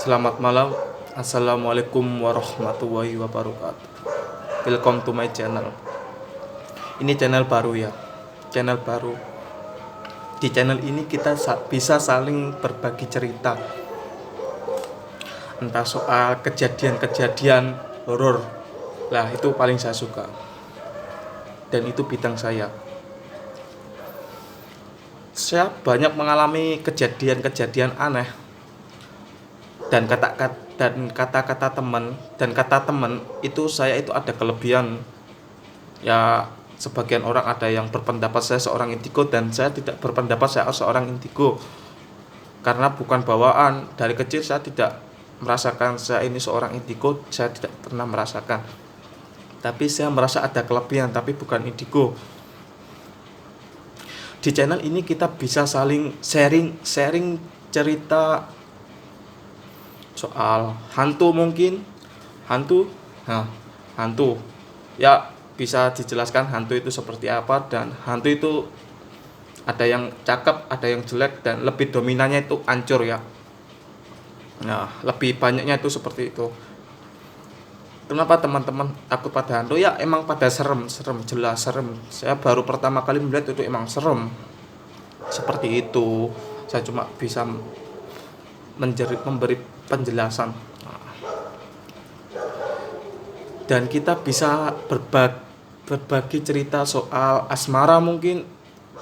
Selamat malam. Assalamualaikum warahmatullahi wabarakatuh. Welcome to my channel. Ini channel baru ya. Channel baru. Di channel ini kita bisa saling berbagi cerita. Entah soal kejadian-kejadian horor. Lah, itu paling saya suka. Dan itu bidang saya. Saya banyak mengalami kejadian-kejadian aneh dan kata-kata teman itu saya itu ada kelebihan ya. Sebagian orang ada yang berpendapat saya seorang indigo, dan saya tidak berpendapat saya seorang indigo karena bukan bawaan. Dari kecil saya tidak merasakan saya ini seorang indigo, saya tidak pernah merasakan, tapi saya merasa ada kelebihan tapi bukan indigo. Di channel ini kita bisa saling sharing cerita soal hantu, mungkin hantu hantu ya, bisa dijelaskan hantu itu seperti apa, dan hantu itu ada yang cakep, ada yang jelek, dan lebih dominannya itu hancur ya. Nah, lebih banyaknya itu seperti itu. Kenapa teman-teman takut pada hantu? Ya emang pada serem, jelas serem. Saya baru pertama kali melihat itu emang serem seperti itu. Saya cuma bisa memberi penjelasan, dan kita bisa berbagi cerita soal asmara mungkin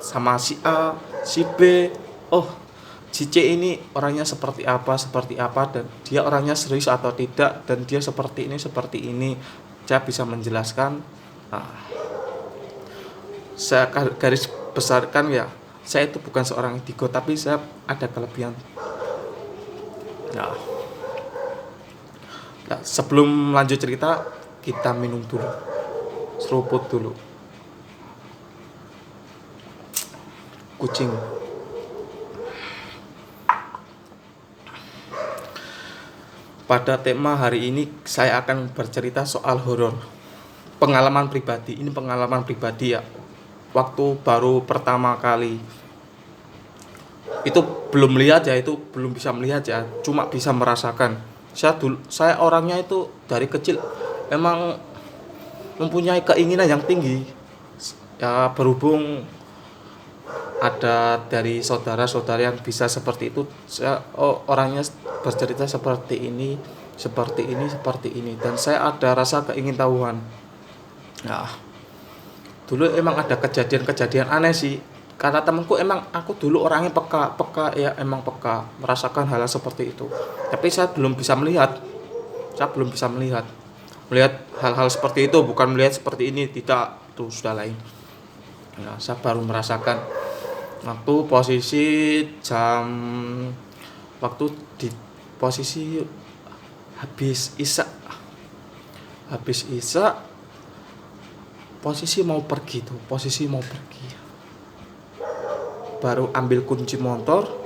sama si A, si B. Oh, si C ini orangnya seperti apa, dan dia orangnya serius atau tidak, dan dia seperti ini. Saya bisa menjelaskan. Nah, saya garis besarkan ya, saya itu bukan seorang indigo, tapi saya ada kelebihan. Nah, sebelum lanjut cerita, kita minum dulu, seruput dulu. Kucing. Pada tema hari ini saya akan bercerita soal horor. Pengalaman pribadi, ini pengalaman pribadi ya. Waktu baru pertama kali itu belum bisa melihat ya, cuma bisa merasakan. Saya orangnya itu dari kecil emang mempunyai keinginan yang tinggi ya, berhubung ada dari saudara-saudara yang bisa seperti itu. Saya orangnya bercerita seperti ini, dan saya ada rasa keingintahuan. Nah, dulu emang ada kejadian-kejadian aneh sih. Kata temanku, emang aku dulu orangnya peka ya, emang peka merasakan hal seperti itu. Tapi saya belum bisa melihat hal-hal seperti itu, bukan melihat seperti ini, tidak, itu sudah lain. Nah, saya baru merasakan waktu di posisi habis isya, posisi mau pergi, baru ambil kunci motor.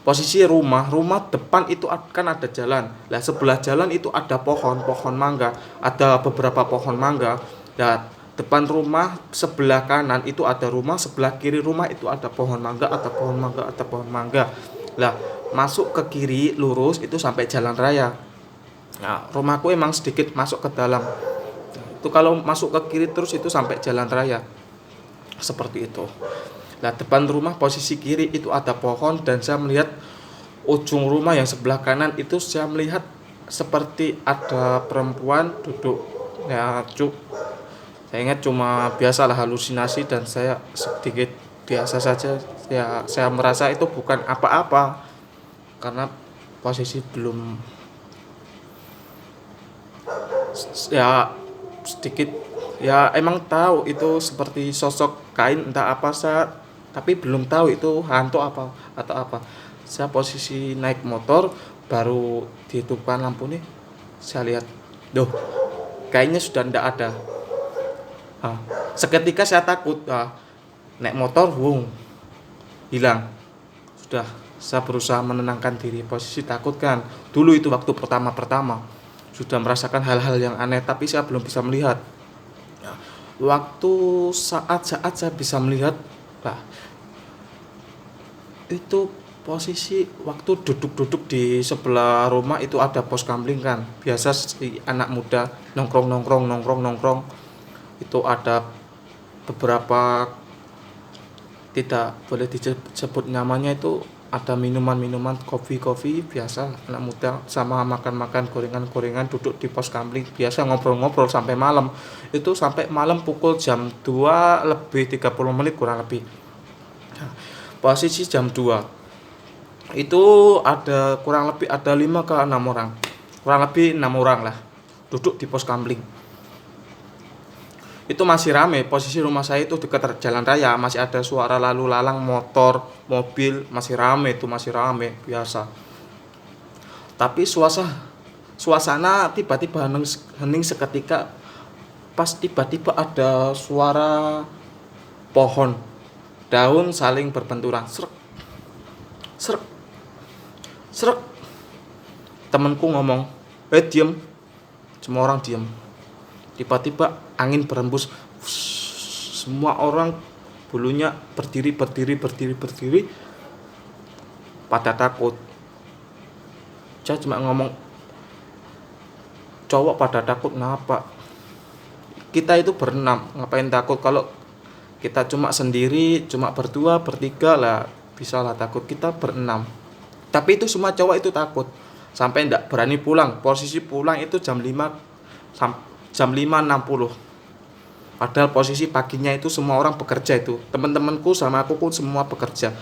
Posisi rumah depan itu kan ada jalan. Lah, sebelah jalan itu ada pohon mangga, ada beberapa pohon mangga. Dan depan rumah sebelah kanan itu ada rumah, sebelah kiri rumah itu ada pohon mangga. Lah, masuk ke kiri lurus itu sampai jalan raya. Nah, rumahku emang sedikit masuk ke dalam. Itu kalau masuk ke kiri terus itu sampai jalan raya. Seperti itu. Nah, depan rumah posisi kiri itu ada pohon, dan saya melihat ujung rumah yang sebelah kanan itu saya melihat seperti ada perempuan duduk. Ya, saya ingat cuma biasalah halusinasi, dan saya sedikit biasa saja. Ya, saya merasa itu bukan apa-apa karena posisi belum ya, sedikit ya, emang tahu itu seperti sosok kain entah apa, tapi belum tahu itu hantu apa atau apa. Saya posisi naik motor, baru dihidupkan lampu nih, saya lihat, doh, kayaknya sudah tidak ada. Seketika saya takut, naik motor, hilang. Sudah, saya berusaha menenangkan diri. Posisi takut kan, dulu itu waktu pertama sudah merasakan hal-hal yang aneh, tapi saya belum bisa melihat. Waktu saat saya bisa melihat, itu Posisi waktu duduk-duduk di sebelah rumah itu ada pos kamling kan. Biasa si anak muda nongkrong. Itu ada beberapa, tidak boleh disebut namanya, itu ada minuman-minuman, kopi-kopi biasa anak muda, sama makan-makan gorengan-gorengan, duduk di pos kamling biasa ngobrol-ngobrol sampai malam. Itu sampai malam pukul jam 2 lebih 30 menit kurang lebih. Nah, posisi jam 2 itu ada kurang lebih ada 5 ke 6 orang, kurang lebih 6 orang lah, duduk di pos kamling. Itu masih rame, posisi rumah saya itu dekat jalan raya, masih ada suara lalu lalang motor, mobil, masih rame, itu masih rame biasa. Tapi suasana tiba-tiba hening seketika, pas tiba-tiba ada suara pohon daun saling berbenturan, srek srek srek. Temanku ngomong, diem. Semua orang diem. Tiba-tiba angin berembus, semua orang bulunya berdiri, pada takut. Saya cuma ngomong, cowok pada takut ngapa? Kita itu berenam, ngapain takut? Kalau kita cuma sendiri, cuma berdua, bertiga lah, bisa lah takut. Kita berenam. Tapi itu semua cowok itu takut, sampai ndak berani pulang. Posisi pulang itu jam 5.60. Padahal posisi paginya itu semua orang bekerja, itu teman-temanku sama aku pun semua bekerja,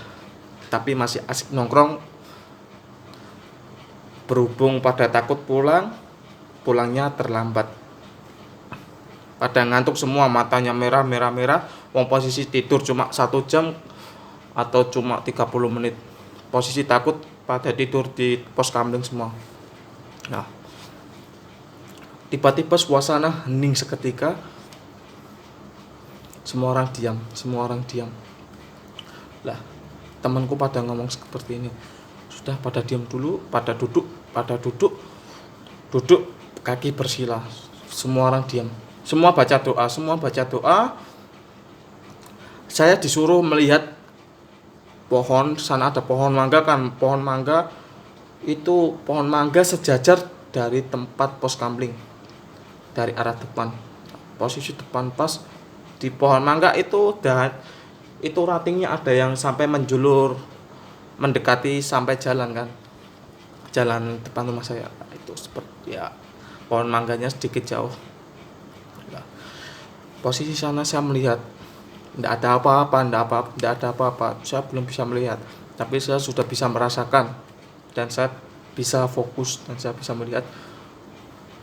tapi masih asik nongkrong. Berhubung pada takut pulangnya terlambat, pada ngantuk semua, matanya merah. Wong posisi tidur cuma 1 jam atau cuma 30 menit. Posisi takut pada tidur di pos kamling semua. Nah, tiba-tiba suasana hening seketika. Semua orang diam. Lah, temanku pada ngomong seperti ini. Sudah, pada diam dulu, pada duduk, kaki bersila. Semua orang diam. Semua baca doa. Saya disuruh melihat pohon, sana ada pohon mangga kan. Pohon mangga sejajar dari tempat pos kamling, dari arah depan. Posisi depan pas di pohon mangga itu, dan itu ratingnya ada yang sampai menjulur mendekati sampai jalan kan, jalan depan rumah saya. Itu seperti ya, pohon mangganya sedikit jauh. Nah, posisi sana saya melihat tidak ada apa-apa. Saya belum bisa melihat, tapi saya sudah bisa merasakan, dan saya bisa fokus, dan saya bisa melihat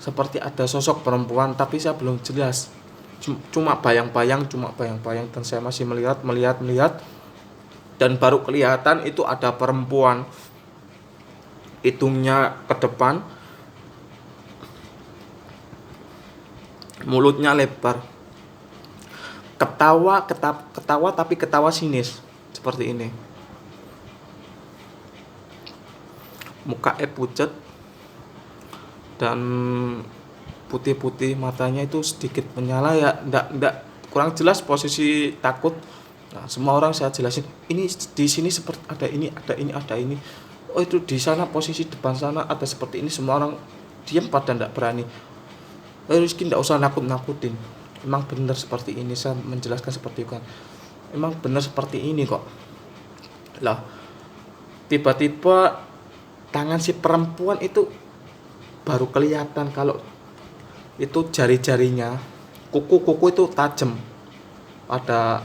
seperti ada sosok perempuan, tapi saya belum jelas. Cuma bayang-bayang, dan saya masih melihat, dan baru kelihatan itu ada perempuan, hidungnya ke depan, mulutnya lebar, ketawa tapi ketawa sinis seperti ini, mukanya pucat dan putih-putih, matanya itu sedikit menyala ya, ndak kurang jelas, posisi takut. Nah, semua orang saya jelasin, ini di sini seperti ada ini. Oh, itu di sana, posisi depan sana ada seperti ini. Semua orang diam, pada ndak berani. Rizky, ndak usah nakut-nakutin. Emang benar seperti ini, saya menjelaskan seperti itu kan. Emang benar seperti ini kok. Lah, tiba-tiba tangan si perempuan itu baru kelihatan kalau itu jari-jarinya, kuku itu tajam, ada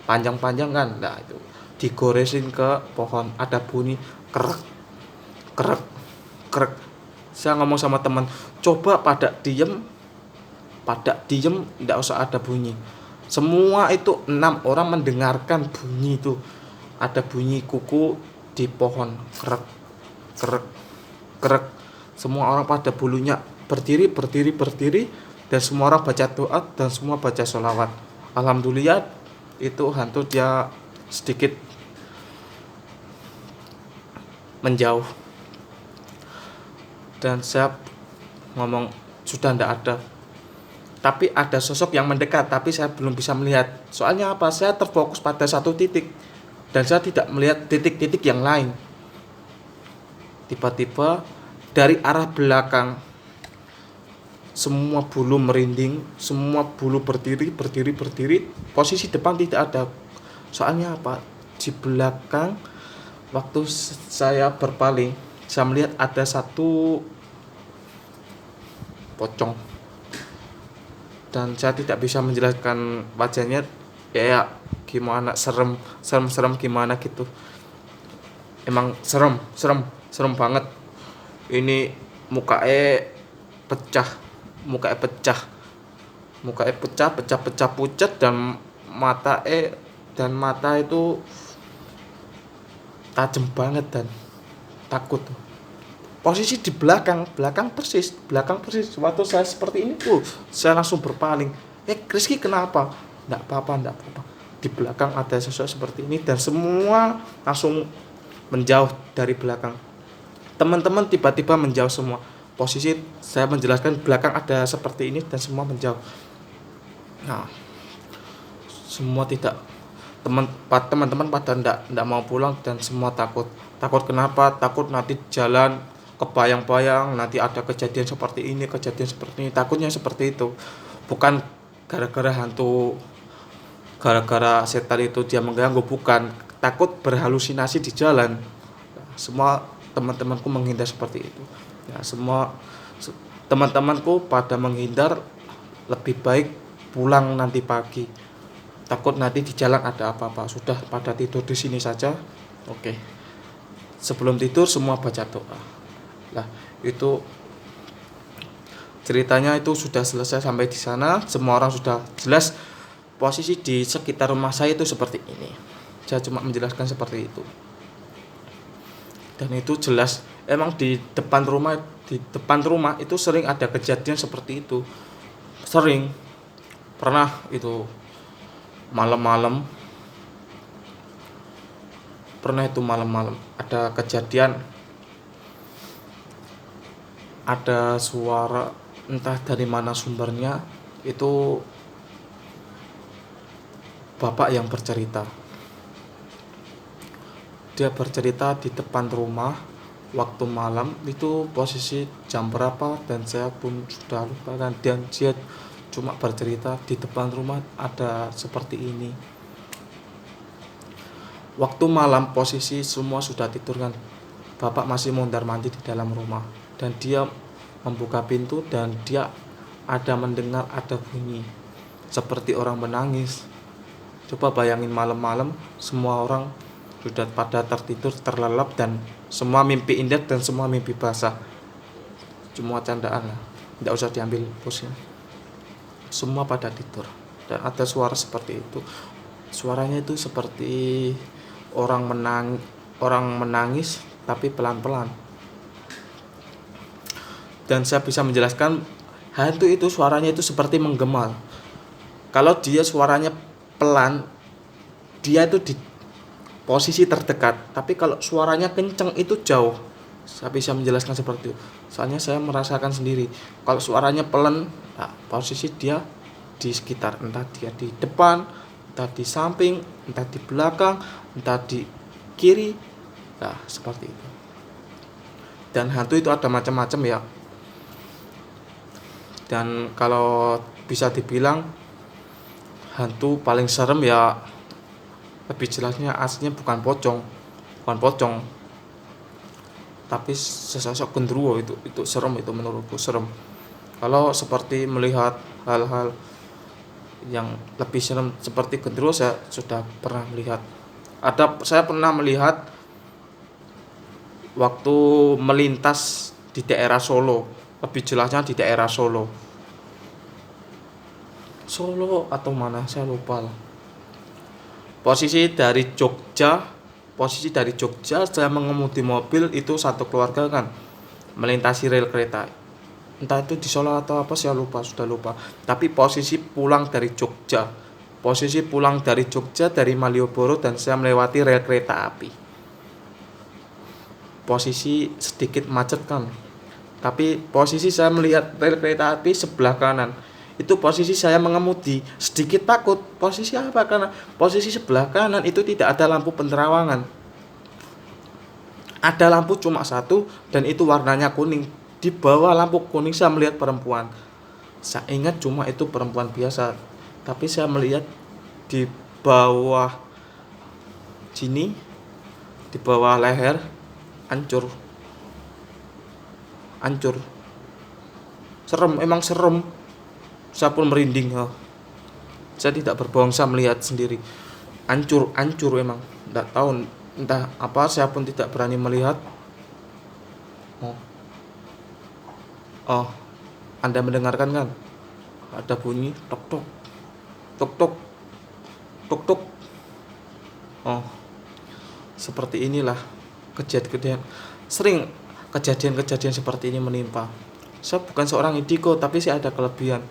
panjang-panjang kan. Nah, itu digoresin ke pohon, ada bunyi krek. Saya ngomong sama teman, coba pada diem, tidak usah ada bunyi. Semua itu 6 orang mendengarkan bunyi itu, ada bunyi kuku di pohon, krek. Semua orang pada bulunya berdiri, dan semua orang baca doa, dan semua baca sholawat. Alhamdulillah, itu hantu dia sedikit menjauh. Dan saya ngomong, sudah ndak ada. Tapi ada sosok yang mendekat, tapi saya belum bisa melihat. Soalnya apa? Saya terfokus pada satu titik. dan saya tidak melihat titik-titik yang lain. Tiba-tiba dari arah belakang semua bulu merinding, semua bulu berdiri, posisi depan tidak ada. Soalnya apa? Di belakang waktu saya berpaling, saya melihat ada satu pocong, dan saya tidak bisa menjelaskan wajahnya, kayak gimana, serem gimana gitu. Emang serem banget. Ini mukanya pecah, pecah pucat, dan mata itu tajam banget dan takut. Posisi di belakang persis. Waktu saya seperti ini saya langsung berpaling. Rizky kenapa? Enggak apa-apa. Di belakang ada sosok seperti ini, dan semua langsung menjauh dari belakang. Teman-teman tiba-tiba menjauh semua. Posisi saya menjelaskan belakang ada seperti ini dan semua menjauh. Nah, semua tidak, teman-teman pada enggak mau pulang, dan semua takut. Kenapa? Takut nanti jalan kebayang-bayang nanti ada kejadian seperti ini. Takutnya seperti itu. Bukan gara-gara hantu, gara-gara setan itu dia mengganggu, bukan. Takut berhalusinasi di jalan. Semua teman-temanku menghindar seperti itu. Ya, semua teman-temanku pada menghindar, lebih baik pulang nanti pagi. Takut nanti di jalan ada apa-apa. Sudah pada tidur di sini saja. Oke. Sebelum tidur semua baca doa. Lah, itu ceritanya itu sudah selesai sampai di sana. Semua orang sudah jelas posisi di sekitar rumah saya itu seperti ini. Saya cuma menjelaskan seperti itu. Dan itu jelas, emang di depan rumah itu sering ada kejadian seperti itu. Sering. Pernah itu malam-malam ada kejadian, ada suara, entah dari mana sumbernya, itu bapak yang bercerita. Dia bercerita di depan rumah waktu malam, itu posisi jam berapa dan saya pun sudah lupa, dan dia cuma bercerita di depan rumah ada seperti ini. Waktu malam posisi semua sudah tidur kan, bapak masih mondar-mandir di dalam rumah, dan dia membuka pintu dan dia ada mendengar ada bunyi seperti orang menangis. Coba bayangin malam-malam semua orang sudah pada tertidur, terlelap, dan semua mimpi indah dan semua mimpi basah. Cuma candaan lah, tidak usah diambil pusing. Semua pada tidur, dan ada suara seperti itu. Suaranya itu seperti orang menangis tapi pelan-pelan. Dan saya bisa menjelaskan, hantu itu suaranya itu seperti menggema. Kalau dia suaranya pelan, dia itu di posisi terdekat, tapi kalau suaranya kenceng itu jauh. Saya bisa menjelaskan seperti itu, soalnya saya merasakan sendiri. Kalau suaranya pelan, nah, posisi dia di sekitar, entah dia di depan, entah di samping, entah di belakang, entah di kiri. Nah, seperti itu. Dan hantu itu ada macam-macam ya. Dan kalau bisa dibilang hantu paling serem ya, lebih jelasnya aslinya bukan pocong, tapi sesosok genderuwo. Itu serem, itu menurutku serem. Kalau seperti melihat hal-hal yang lebih serem seperti genderuwo, saya sudah pernah melihat. Saya pernah melihat waktu melintas di daerah Solo, lebih jelasnya di daerah Solo atau mana saya lupa lah. Posisi dari Jogja saya mengemudi mobil itu satu keluarga kan, melintasi rel kereta. Entah itu di Solo atau apa, saya sudah lupa. Tapi posisi pulang dari Jogja dari Malioboro, dan saya melewati rel kereta api. Posisi sedikit macet kan, tapi posisi saya melihat rel kereta api sebelah kanan Itu posisi saya mengemudi, sedikit takut. Posisi apa? Karena posisi sebelah kanan itu tidak ada lampu penerawangan. Ada lampu cuma satu dan itu warnanya kuning. Di bawah lampu kuning saya melihat perempuan. Saya ingat cuma itu perempuan biasa, tapi saya melihat di bawah sini, di bawah leher, hancur. Hancur. Serem, emang serem. Saya pun merinding. Saya tidak berbohong, saya melihat sendiri. Hancur emang. Tidak tahu entah apa, saya pun tidak berani melihat. Oh, oh, Anda mendengarkan kan? Ada bunyi tok tok, tok tok, tok tok. Oh, seperti inilah kejadian. Sering kejadian-kejadian seperti ini menimpa. Saya bukan seorang indigo, tapi saya ada kelebihan.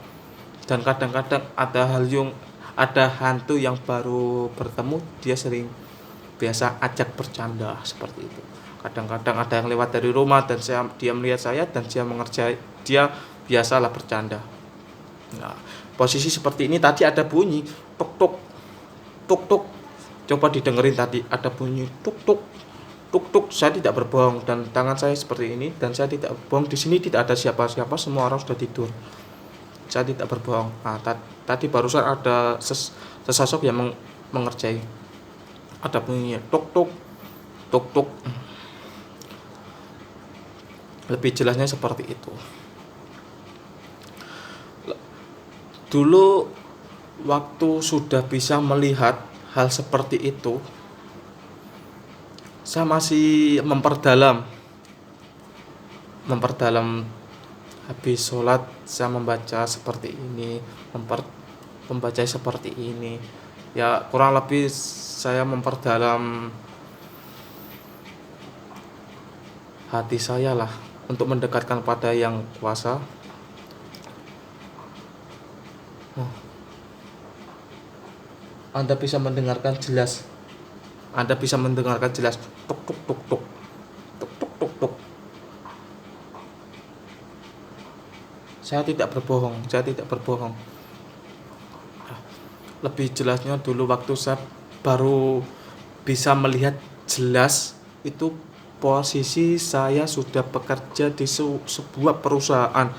Dan kadang-kadang ada hantu yang baru bertemu, dia sering biasa ajak bercanda seperti itu. Kadang-kadang ada yang lewat dari rumah dan dia melihat saya dan dia biasalah bercanda. Nah, posisi seperti ini tadi ada bunyi tuk tuk tuk tuk. Coba didengerin, tadi ada bunyi tuk tuk tuk tuk. Saya tidak berbohong dan tangan saya seperti ini dan saya tidak berbohong. Di sini tidak ada siapa-siapa, semua orang sudah tidur. Saya tidak berbohong. Nah, tadi barusan ada sesosok yang mengerjai. Ada bunyinya tuk tuk tuk tuk. Lebih jelasnya seperti itu. Dulu waktu sudah bisa melihat hal seperti itu, saya masih memperdalam habis sholat saya membaca seperti ini, membaca seperti ini. Ya kurang lebih saya memperdalam hati saya lah untuk mendekatkan pada yang kuasa. Anda bisa mendengarkan jelas. Tuk tuk tuk tuk. Tuk tuk tuk tuk. Saya tidak berbohong. Lebih jelasnya dulu waktu saya baru bisa melihat jelas, itu posisi saya sudah bekerja di sebuah perusahaan.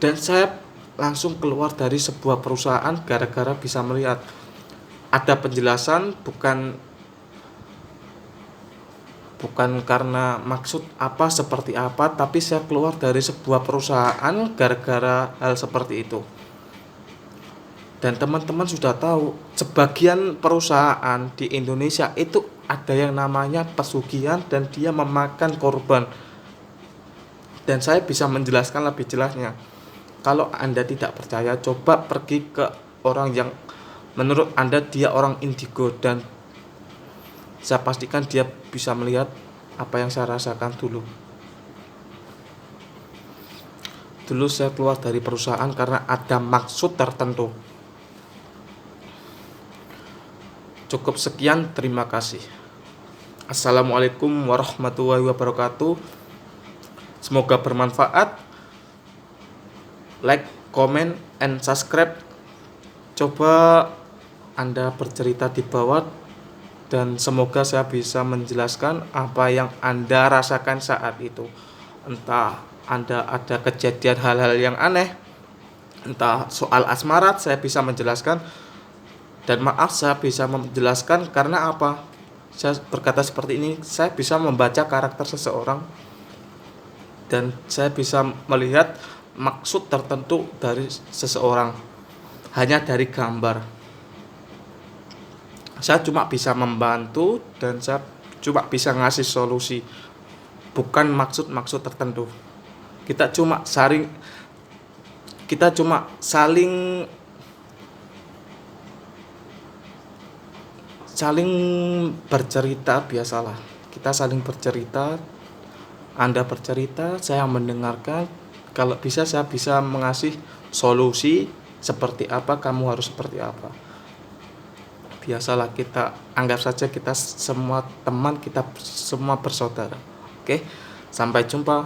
Dan saya langsung keluar dari sebuah perusahaan gara-gara bisa melihat. Ada penjelasan, bukan karena maksud apa seperti apa, tapi saya keluar dari sebuah perusahaan gara-gara hal seperti itu. Dan teman-teman sudah tahu, sebagian perusahaan di Indonesia itu ada yang namanya pesugihan dan dia memakan korban. Dan saya bisa menjelaskan lebih jelasnya. Kalau Anda tidak percaya, coba pergi ke orang yang menurut Anda dia orang indigo, dan saya pastikan dia bisa melihat apa yang saya rasakan dulu. Dulu saya keluar dari perusahaan karena ada maksud tertentu. Cukup sekian, terima kasih. Assalamualaikum warahmatullahi wabarakatuh. Semoga bermanfaat. Like, comment, and subscribe. Coba Anda bercerita di bawah dan semoga saya bisa menjelaskan apa yang Anda rasakan saat itu. Entah Anda ada kejadian hal-hal yang aneh, entah soal asmarat, saya bisa menjelaskan. Dan maaf, saya bisa menjelaskan karena apa? Saya berkata seperti ini, saya bisa membaca karakter seseorang dan saya bisa melihat maksud tertentu dari seseorang hanya dari gambar. Saya cuma bisa membantu dan saya cuma bisa ngasih solusi, bukan maksud-maksud tertentu. Kita cuma saling bercerita, biasalah. Kita saling bercerita, Anda bercerita, saya mendengarkan. Kalau bisa saya bisa mengasih solusi seperti apa, kamu harus seperti apa. Biasalah, kita anggap saja kita semua teman, kita semua bersaudara. Oke, sampai jumpa.